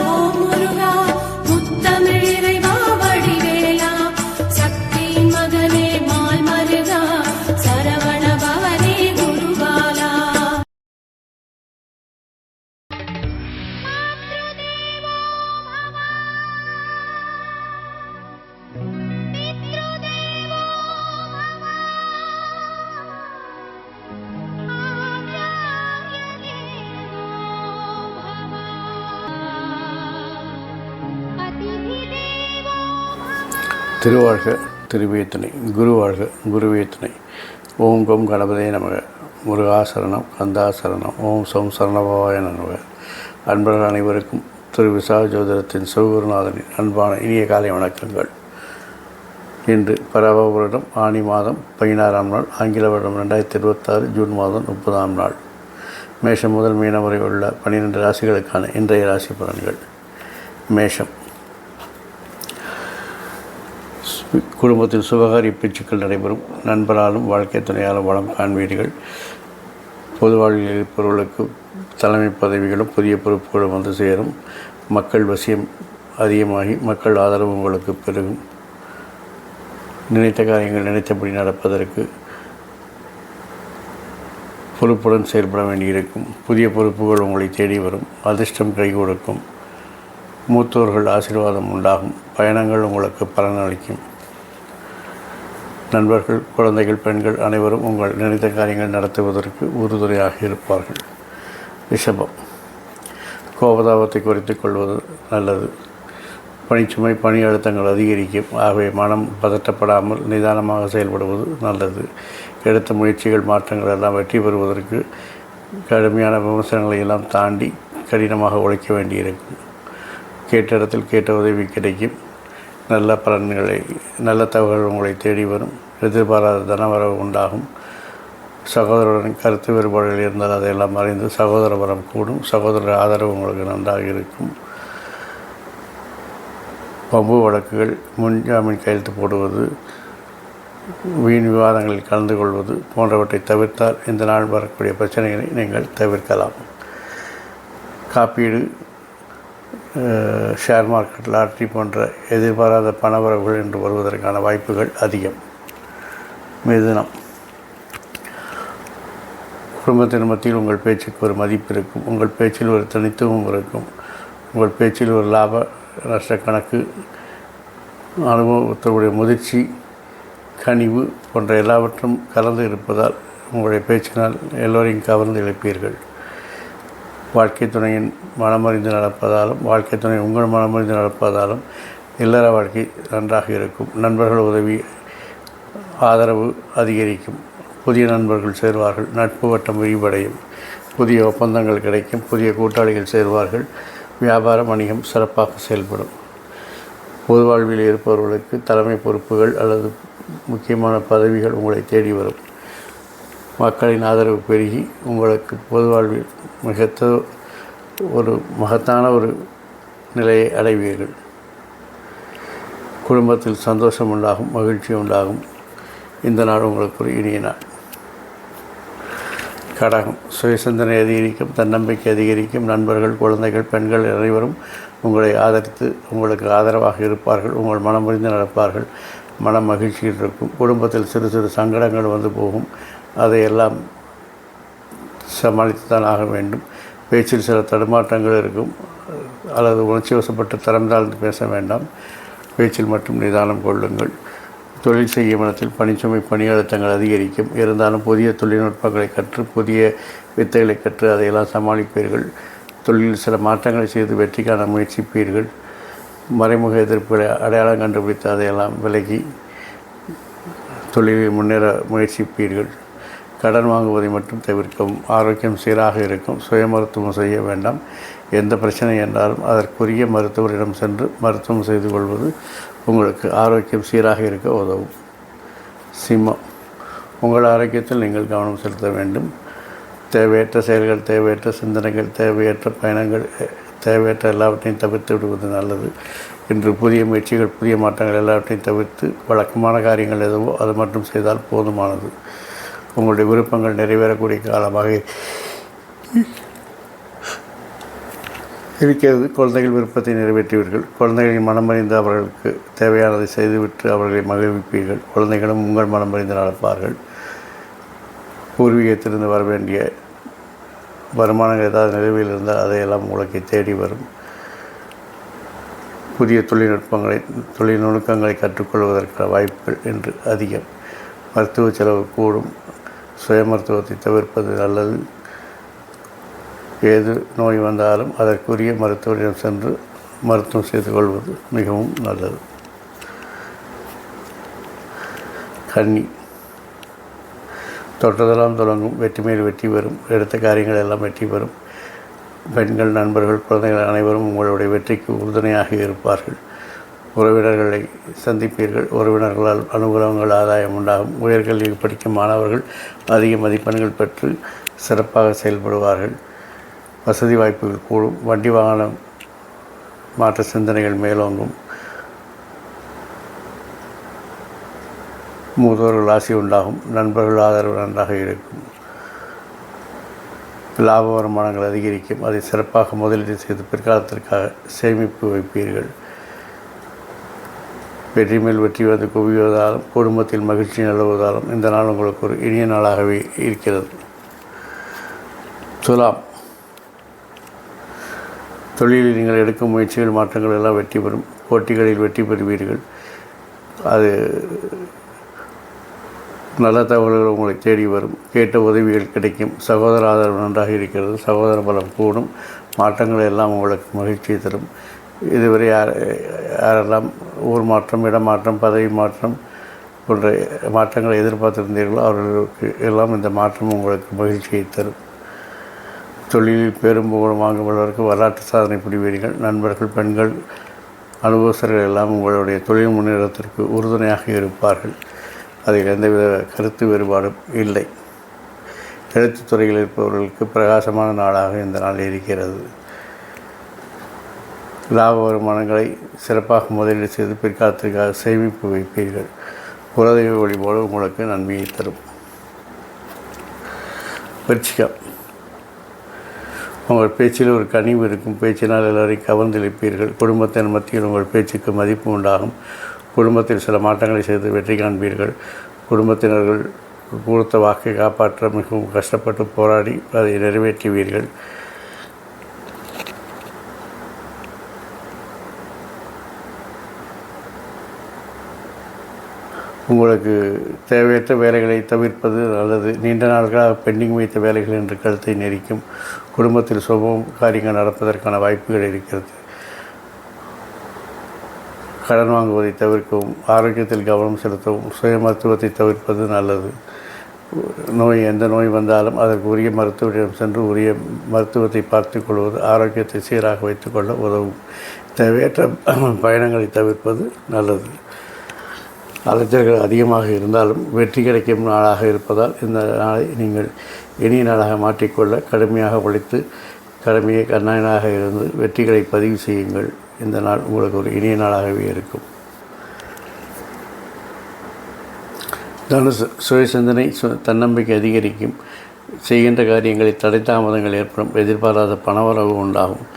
ஓம் முருகா முத்தமிழ் இறைவா வடிவேலா சக்தியின் மகனே மால் மருகா சரவண பவனே குருபாலா. திருவாழ்க திருவே துணை, குருவாழ்க குருவே துணை. ஓம் கம் கணபதே நமக. முருகாசரணம் கந்தாசரணம். ஓம் சம் சரணபவாய நமக. அன்பர்கள் அனைவருக்கும் திரு விசாக ஜோதிடத்தின் சிவகுருநாதனின் அன்பான இனிய காலை வணக்கங்கள். இன்று பராப வருடம் ஆனி மாதம் 16ஆம் நாள், ஆங்கில வருடம் 2026 ஜூன் மாதம் 30ஆம் நாள். மேஷம் முதல் மீனம் வரை உள்ள 12 ராசிகளுக்கான இன்றைய ராசி பலன்கள். மேஷம். குடும்பத்தில் சுபகாரிய பேச்சுக்கள் நடைபெறும். நண்பராலும் வாழ்க்கை துணையாலும் வளம் காண்பீர்கள். பொது வாழ்வில் இருப்பவர்களுக்கு தலைமை பதவிகளும் புதிய பொறுப்புகளும் வந்து சேரும். மக்கள் வசியம் அதிகமாகி மக்கள் ஆதரவு உங்களுக்கு பெருகும். நினைத்த காரியங்கள் நினைத்தபடி நடப்பதற்கு பொறுப்புடன் செயல்பட வேண்டியிருக்கும். புதிய பொறுப்புகள் உங்களை தேடி வரும். அதிர்ஷ்டம் கை கொடுக்கும். மூத்தோர்கள் ஆசீர்வாதம் உண்டாகும். பயணங்கள் உங்களுக்கு பலனளிக்கும். நண்பர்கள், குழந்தைகள், பெண்கள் அனைவரும் உங்கள் நினைத்த காரியங்கள் நடத்துவதற்கு உறுதுணையாக இருப்பார்கள். ரிஷபம். கோபதாபத்தை குறைத்துக் கொள்வது நல்லது. பணிச்சுமை, பணி அழுத்தங்கள் அதிகரிக்கும். ஆகவே மனம் பதட்டப்படாமல் நிதானமாக செயல்படுவது நல்லது. எடுத்த முயற்சிகள், மாற்றங்கள் எல்லாம் வெற்றி பெறுவதற்கு கடுமையான விமர்சனங்களை எல்லாம் தாண்டி கடினமாக உழைக்க வேண்டியிருக்கும். கேட்ட இடத்தில் கேட்ட உதவி கிடைக்கும். நல்ல பலன்களை, நல்ல தகவல்கள் உங்களை தேடி வரும். எதிர்பாராத தனவரவு உண்டாகும். சகோதரருடன் கருத்து வேறுபாடுகள் இருந்தால் அதையெல்லாம் அறிந்து சகோதர வரம் கூடும். சகோதரர் ஆதரவு உங்களுக்கு நன்றாக இருக்கும். வம்பு வழக்குகள், முன்ஜாமீன் கையெழுத்து போடுவது, வீண் விவாதங்களில் கலந்து கொள்வது போன்றவற்றை தவிர்த்தால் இந்த நாள் வரக்கூடிய பிரச்சனைகளை நீங்கள் தவிர்க்கலாம். காப்பீடு, ஷேர் மார்க்கெட், லாட்ரி போன்ற எதிர்பாராத பணவரவுகள் என்று வருவதற்கான வாய்ப்புகள் அதிகம். மிதுனம். குடும்பத்தின் மத்தியில் உங்கள் பேச்சுக்கு ஒரு மதிப்பு இருக்கும். உங்கள் பேச்சில் ஒரு தனித்துவம் இருக்கும். உங்கள் பேச்சில் ஒரு லாப நஷ்ட கணக்கு, அனுபவத்துடைய முதிர்ச்சி, கனிவு போன்ற எல்லாவற்றும் கலந்து இருப்பதால் உங்களுடைய பேச்சினால் எல்லோரையும் கவர்ந்து இழப்பீர்கள். வாழ்க்கை துணையின் மனமறிந்து நடப்பதாலும் வாழ்க்கை துணை உங்கள் மனமறிந்து நடப்பதாலும் இல்லற வாழ்க்கை நன்றாக இருக்கும். நண்பர்கள் உதவி, ஆதரவு அதிகரிக்கும். புதிய நண்பர்கள் சேர்வார்கள். நட்பு வட்டம் விரிவடையும். புதிய ஒப்பந்தங்கள் கிடைக்கும். புதிய கூட்டாளிகள் சேர்வார்கள். வியாபார வணிகம் சிறப்பாக செயல்படும். பொது வாழ்வில் இருப்பவர்களுக்கு தலைமை பொறுப்புகள் அல்லது முக்கியமான பதவிகள் உங்களை தேடி வரும். மக்களின் ஆதரவு பெருகி உங்களுக்கு பொது வாழ்வில் ஒரு மகத்தான ஒரு நிலையை அடைவீர்கள். குடும்பத்தில் சந்தோஷம் உண்டாகும். மகிழ்ச்சி உண்டாகும். இந்த நாள் உங்களுக்கு ஒரு இனிய நாள். கடகம். சுயசிந்தனை அதிகரிக்கும். தன்னம்பிக்கை அதிகரிக்கும். நண்பர்கள், குழந்தைகள், பெண்கள் அனைவரும் உங்களை ஆதரித்து உங்களுக்கு ஆதரவாக இருப்பார்கள். உங்கள் மனம் புரிந்து நடப்பார்கள். மன மகிழ்ச்சியில் இருக்கும். குடும்பத்தில் சிறு சிறு சங்கடங்கள் வந்து போகும். அதையெல்லாம் சமாளித்து தான் ஆக வேண்டும். பேச்சில் சில தடுமாற்றங்கள் இருக்கும். அல்லது உணர்ச்சி வசப்பட்டு தரம் தாழ்ந்து பேச வேண்டாம். பேச்சில் மட்டும் நிதானம் கொள்ளுங்கள். தொழில் செய்யும் இடத்தில் பணிச்சுமை, பணி அழுத்தங்கள் அதிகரிக்கும். இருந்தாலும் புதிய தொழில்நுட்பங்களை கற்று, புதிய வித்தைகளை கற்று அதையெல்லாம் சமாளிப்பீர்கள். தொழிலில் சில மாற்றங்களை செய்து வெற்றி காண முயற்சிப்பீர்கள். மறைமுக எதிர்ப்புகளை அடையாளம் கண்டுபிடித்து அதையெல்லாம் விலகி தொழிலில் முன்னேற முயற்சிப்பீர்கள். கடன் வாங்குவதை மட்டும் தவிர்க்கவும். ஆரோக்கியம் சீராக இருக்கும். சுய மருத்துவம் செய்ய வேண்டாம். எந்த பிரச்சனை என்றாலும் அதற்குரிய மருத்துவரிடம் சென்று மருத்துவம் செய்து கொள்வது உங்களுக்கு ஆரோக்கியம் சீராக இருக்க உதவும். சிம்மம். உங்கள் ஆரோக்கியத்தில் நீங்கள் கவனம் செலுத்த வேண்டும். தேவையற்ற செயல்கள், தேவையற்ற சிந்தனைகள், தேவையற்ற பயணங்கள், தேவையற்ற எல்லாவற்றையும் தவிர்த்து விடுவது நல்லது. இன்று புதிய முயற்சிகள், புதிய மாற்றங்கள் எல்லாவற்றையும் தவிர்த்து வழக்கமான காரியங்கள் எதுவோ அது மட்டும் செய்தால் போதுமானது. உங்களுடைய விருப்பங்கள் நிறைவேறக்கூடிய காலமாக இருக்கிறது. குழந்தைகள் விருப்பத்தை நிறைவேற்றுவீர்கள். குழந்தைகளின் மனமறிந்து அவர்களுக்கு தேவையானதை செய்துவிட்டு அவர்களை மகிழ்விப்பீர்கள். குழந்தைகளும் உங்கள் மனமறிந்து நடப்பார்கள். பூர்வீகத்திலிருந்து வர வேண்டிய வருமானங்கள் ஏதாவது நிலுவையில் இருந்தால் அதையெல்லாம் உங்களுக்கு தேடி வரும். புதிய தொழில் நுணுக்கங்களை கற்றுக்கொள்வதற்கான வாய்ப்புகள் என்று அதிகம். மருத்துவ செலவு கூடும். சுய மருத்துவத்தை தவிர்ப்பது நல்லது. ஏது நோய் வந்தாலும் அதற்குரிய மருத்துவரிடம் சென்று மருத்துவம் செய்து கொள்வது மிகவும் நல்லது. கன்னி, தொட்டதெல்லாம் தொடங்கும். வெற்றி மேல் வெற்றி வரும். எடுத்த காரியங்கள் எல்லாம் வெற்றி பெறும். பெண்கள், நண்பர்கள், குழந்தைகள் அனைவரும் உங்களுடைய வெற்றிக்கு உறுதுணையாக இருப்பார்கள். உறவினர்களை சந்திப்பீர்கள். உறவினர்களால் அனுகூலங்கள், ஆதாயம் உண்டாகும். உயர்கல்வியில் படிக்கும் மாணவர்கள் அதிக மதிப்பெண்கள் பெற்று சிறப்பாக செயல்படுவார்கள். வசதி வாய்ப்புகள் கூடும். வண்டி வாகனம் மாற்ற சிந்தனைகள் மேலோங்கும். மூத்தோர்கள் ஆசி உண்டாகும். நண்பர்கள் ஆதரவு நன்றாக இருக்கும். லாப வருமானங்கள் அதிகரிக்கும். அதை சிறப்பாக முதலீடு செய்து பிற்காலத்திற்காக சேமிப்பு வைப்பீர்கள். வெற்றி மேல் வெற்றி வந்து குவிவதாலும் குடும்பத்தில் மகிழ்ச்சி நிலவுவதாலும் இந்த நாள் உங்களுக்கு ஒரு இனிய நாளாகவே இருக்கிறது. துலாம், தொழிலில் நீங்கள் எடுக்கும் முயற்சிகள், மாற்றங்கள் எல்லாம் வெற்றி பெறும். போட்டிகளில் வெற்றி பெறுவீர்கள். அது நல்ல தகவல்கள் உங்களை தேடி வரும். கேட்ட உதவிகள் கிடைக்கும். சகோதர ஆதரவு நன்றாக இருக்கிறது. சகோதர பலம் கூடும். மாற்றங்கள் எல்லாம் உங்களுக்கு மகிழ்ச்சியை தரும். இதுவரை யாரெல்லாம் ஊர் மாற்றம், இடமாற்றம், பதவி மாற்றம் போன்ற மாற்றங்களை எதிர்பார்த்திருந்தீர்களோ அவர்களுக்கு எல்லாம் இந்த மாற்றம் உங்களுக்கு மகிழ்ச்சியை தரும். தொழிலில் பெரும் புகழும் வாங்குபவர்களுக்கு வரலாற்று சாதனை புரிவீர்கள். நண்பர்கள், பெண்கள், அனுபவஸ்தர்கள் எல்லாம் உங்களுடைய தொழில் முன்னேற்றத்திற்கு உறுதுணையாக இருப்பார்கள். அதில் எந்தவித கருத்து வேறுபாடும் இல்லை. எழுத்துத் துறையில் இருப்பவர்களுக்கு பிரகாசமான நாளாக இந்த நாள் இருக்கிறது. லாப வருமானங்களை சிறப்பாக முதலீடு செய்து பிற்காலத்திற்காக சேமிப்பு வைப்பீர்கள். குலதெய்வ வழிபாடு உங்களுக்கு நன்மையை தரும். விருச்சிகம், உங்கள் பேச்சில் ஒரு கனிவு இருக்கும். பேச்சினால் எல்லோரையும் கவர்ந்திருப்பீர்கள். குடும்பத்தின் மத்தியில் உங்கள் பேச்சுக்கு மதிப்பு உண்டாகும். குடும்பத்தில் சில மாற்றங்களை செய்து வெற்றி காண்பீர்கள். குடும்பத்தினர்கள் கொடுத்த வாக்கை காப்பாற்ற மிகவும் கஷ்டப்பட்டு போராடி அதை நிறைவேற்றுவீர்கள். உங்களுக்கு தேவையற்ற வேலைகளை தவிர்ப்பது நல்லது. நீண்ட நாட்களாக பெண்டிங் வைத்த வேலைகள் என்று கருத்தை நெரிக்கும். குடும்பத்தில் சுப காரியங்கள் நடப்பதற்கான வாய்ப்புகள் இருக்கிறது. கடன் வாங்குவதை தவிர்க்கவும், ஆரோக்கியத்தில் கவனம் செலுத்தவும், சுய மருத்துவத்தை தவிர்ப்பது நல்லது. எந்த நோய் வந்தாலும் அதற்கு உரிய மருத்துவரிடம் சென்று உரிய மருத்துவத்தை பார்த்து கொள்வது ஆரோக்கியத்தை சீராக வைத்துக்கொள்ள உதவும். தேவையற்ற பயணங்களை தவிர்ப்பது நல்லது. அலைச்சல்கள் அதிகமாக இருந்தாலும் வெற்றி கிடைக்கும் நாளாக இருப்பதால் இந்த நாளை நீங்கள் இனிய நாளாக மாற்றிக்கொள்ள கடுமையாக உழைத்து கடமையை கண்ணாயனாக இருந்து வெற்றிகளை பதிவு செய்யுங்கள். இந்த நாள் உங்களுக்கு ஒரு இனிய நாளாகவே இருக்கும். தனுசு, சுய சிந்தனை, தன்னம்பிக்கை அதிகரிக்கும். செய்கின்ற காரியங்களில் தடை தாமதங்கள் ஏற்படும். எதிர்பாராத பணவரவு உண்டாகும்.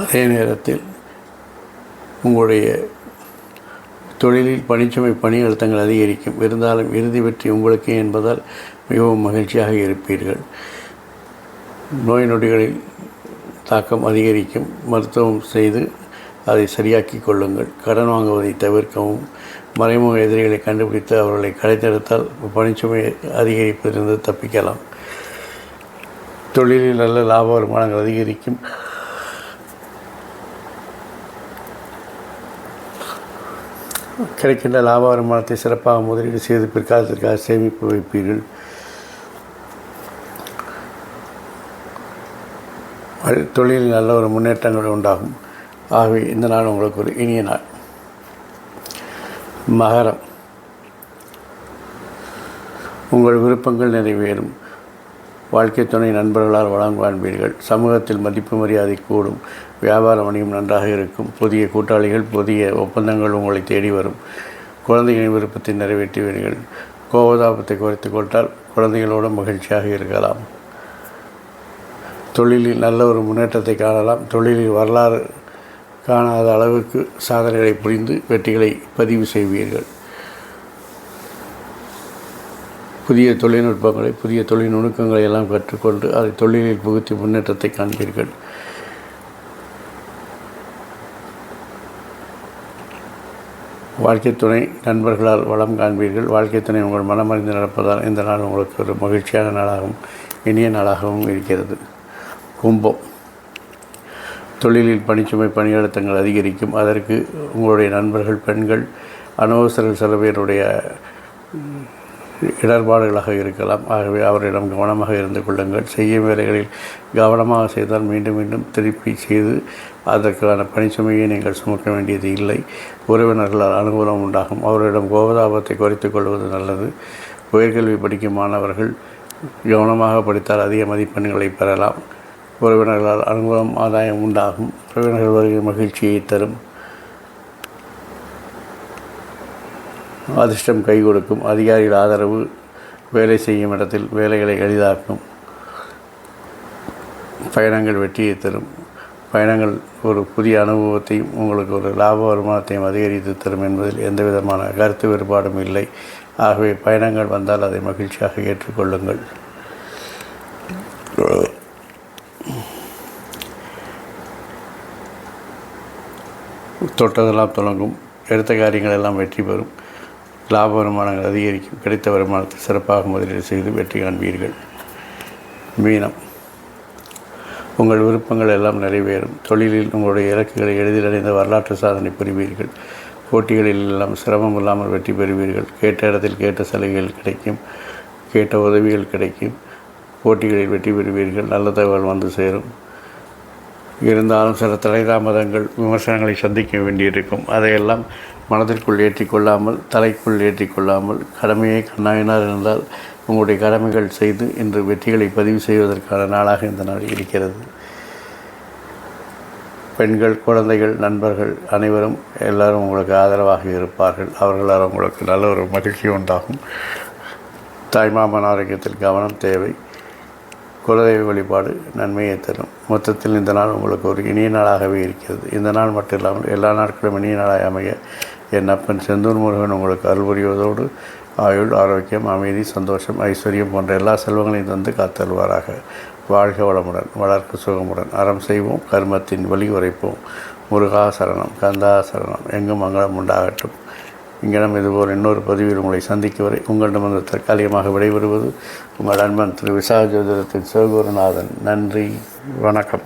அதே நேரத்தில் உங்களுடைய தொழிலில் பணிச்சுமை, பணி அழுத்தங்கள் அதிகரிக்கும். இருந்தாலும் இறுதி வெற்றி உங்களுக்கே என்பதால் மிகவும் மகிழ்ச்சியாக இருப்பீர்கள். நோய் நொடிகளில் தாக்கம் அதிகரிக்கும். மருத்துவம் செய்து அதை சரியாக்கி கொள்ளுங்கள். கடன் வாங்குவதை தவிர்க்கவும். மறைமுக எதிரிகளை கண்டுபிடித்து அவர்களை கடைத்தெடுத்தால் பணிச்சுமை அதிகரிப்பதிலிருந்து தப்பிக்கலாம். தொழிலில் நல்ல லாப வருமானங்கள் அதிகரிக்கும். கிடைக்கின்ற லாப வருமானத்தை சிறப்பாக முதலீடு செய்து பிற்காலத்திற்காக சேமிப்பு வைப்பீர்கள். தொழிலில் நல்ல ஒரு முன்னேற்றங்கள் உண்டாகும். ஆகவே இந்த நாள் உங்களுக்கு ஒரு இனிய நாள். மகரம், உங்கள் விருப்பங்கள் நிறைவேறும். வாழ்க்கை துணை, நண்பர்களால் வளம் காண்பீர்கள். சமூகத்தில் மதிப்பு மரியாதை கூடும். வியாபார வணிகம் நன்றாக இருக்கும். புதிய கூட்டாளிகள், புதிய ஒப்பந்தங்கள் உங்களை தேடி வரும். குழந்தைகளின் விருப்பத்தை நிறைவேற்றுவீர்கள். கோபதாபத்தை குறைத்து கொண்டால் குழந்தைகளோடு மகிழ்ச்சியாக இருக்கலாம். தொழிலில் நல்ல ஒரு முன்னேற்றத்தை காணலாம். தொழிலில் வரலாறு காணாத அளவுக்கு சாதனைகளை புரிந்து வெற்றிகளை பதிவு செய்வீர்கள். புதிய தொழில்நுட்பங்களை, புதிய தொழில் நுணுக்கங்களை எல்லாம் கற்றுக்கொண்டு அதை தொழிலில் புகுத்தி முன்னேற்றத்தை காண்பீர்கள். வாழ்க்கை துணை நண்பர்களால் வளம் காண்பீர்கள். வாழ்க்கை துணை உங்கள் மனமறிந்து நடப்பதால் இந்த நாள் உங்களுக்கு ஒரு மகிழ்ச்சியான நாளாகவும் இனிய நாளாகவும் இருக்கிறது. கும்பம். தொழிலில் பணிச்சுமை, பணியழுத்தங்கள் அதிகரிக்கும். அதற்கு உங்களுடைய நண்பர்கள், பெண்கள், அனவசர சில பேருடைய இடர்பாடுகளாக இருக்கலாம். ஆகவே அவரிடம் கவனமாக இருந்து கொள்ளுங்கள். செய்யும் வேலைகளில் கவனமாக செய்தால் மீண்டும் மீண்டும் திருப்பி செய்து அதற்கான பணிச்சுமையை நீங்கள் சுமக்க வேண்டியது இல்லை. உறவினர்களால் அனுகூலம் உண்டாகும். அவரிடம் கோபதாபத்தை குறைத்து கொள்வது நல்லது. உயர்கல்வி படிக்கும் மாணவர்கள் கவனமாக படித்தால் அதிக மதிப்பெண்களை பெறலாம். உறவினர்களால் அனுகூலம், ஆதாயம் உண்டாகும். உறவினர்கள் வருகை மகிழ்ச்சியை தரும். அதிர்ஷ்டம் கை கொடுக்கும். அதிகாரிகள் ஆதரவு வேலை செய்யும் இடத்தில் வேலைகளை எளிதாக்கும். பயணங்கள் வெற்றியை தரும். பயணங்கள் ஒரு புதிய அனுபவத்தையும் உங்களுக்கு ஒரு லாப வருமானத்தையும் அதிகரித்து தரும் என்பதில் எந்த விதமான கருத்து வேறுபாடும் இல்லை. ஆகவே பயணங்கள் வந்தால் அதை மகிழ்ச்சியாக ஏற்றுக்கொள்ளுங்கள். தொட்டதெல்லாம் தொடங்கும். எடுத்த காரியங்கள் எல்லாம் வெற்றி பெறும். லாப வருமானங்கள் அதிகரிக்கும். கிடைத்த வருமானத்தை சிறப்பாக முதலீடு செய்து வெற்றி காண்பீர்கள். மீனம். உங்கள் விருப்பங்கள் எல்லாம் நிறைவேறும். தொழிலில் உங்களுடைய இலக்குகளை எளிதில் அடைந்த வரலாற்று சாதனை புரிவீர்கள். போட்டிகளில் எல்லாம் சிரமம் இல்லாமல் வெற்றி பெறுவீர்கள். கேட்ட இடத்தில் கேட்ட சலுகைகள் கிடைக்கும். கேட்ட உதவிகள் கிடைக்கும். போட்டிகளில் வெற்றி பெறுவீர்கள். நல்ல தகவல் வந்து சேரும். இருந்தாலும் சில தடைதாமதங்கள், விமர்சனங்களை சந்திக்க வேண்டியிருக்கும். அதையெல்லாம் மனதிற்குள் ஏற்றிக்கொள்ளாமல், தலைக்குள் ஏற்றிக்கொள்ளாமல், கடமையை கண்ணாயினார் இருந்தால் உங்களுடைய கடமைகள் செய்து இன்று வெற்றிகளை பதிவு செய்வதற்கான நாளாக இந்த நாள் இருக்கிறது. பெண்கள், குழந்தைகள், நண்பர்கள் அனைவரும் எல்லாரும் உங்களுக்கு ஆதரவாக இருப்பார்கள். அவர்களால் உங்களுக்கு நல்ல ஒரு மகிழ்ச்சி உண்டாகும். தாய்மாமன் ஆரோக்கியத்தில் கவனம் தேவை. குலதெய்வ வழிபாடு நன்மையை தரும். மொத்தத்தில் இந்த நாள் உங்களுக்கு ஒரு இனிய நாளாகவே இருக்கிறது. இந்த நாள் மட்டும் இல்லாமல் எல்லா நாட்களும் இனிய நாளாக அமைய என் அப்பன் செந்தூர் முருகன் உங்களுக்கு அருள் புரிவதோடு ஆயுள், ஆரோக்கியம், அமைதி, சந்தோஷம், ஐஸ்வர்யம் போன்ற எல்லா செல்வங்களையும் தந்து காத்தருவாராக. வாழ்க வளமுடன், வளர்க்க சுகமுடன். அறம் செய்வோம், கர்மத்தின் வழி உரைப்போம். முருகா சரணம், கந்தா சரணம். எங்கும் மங்களம் உண்டாகட்டும். இங்கனம் இதுபோல் இன்னொரு பதிவில் உங்களை சந்திக்கும் வரை உங்களிடம் வந்து தற்காலிகமாக விடைபெறுவது உங்கள் அன்பன் திரு விசாக ஜோதிடத்தின் சிவகுருநாதன். நன்றி, வணக்கம்.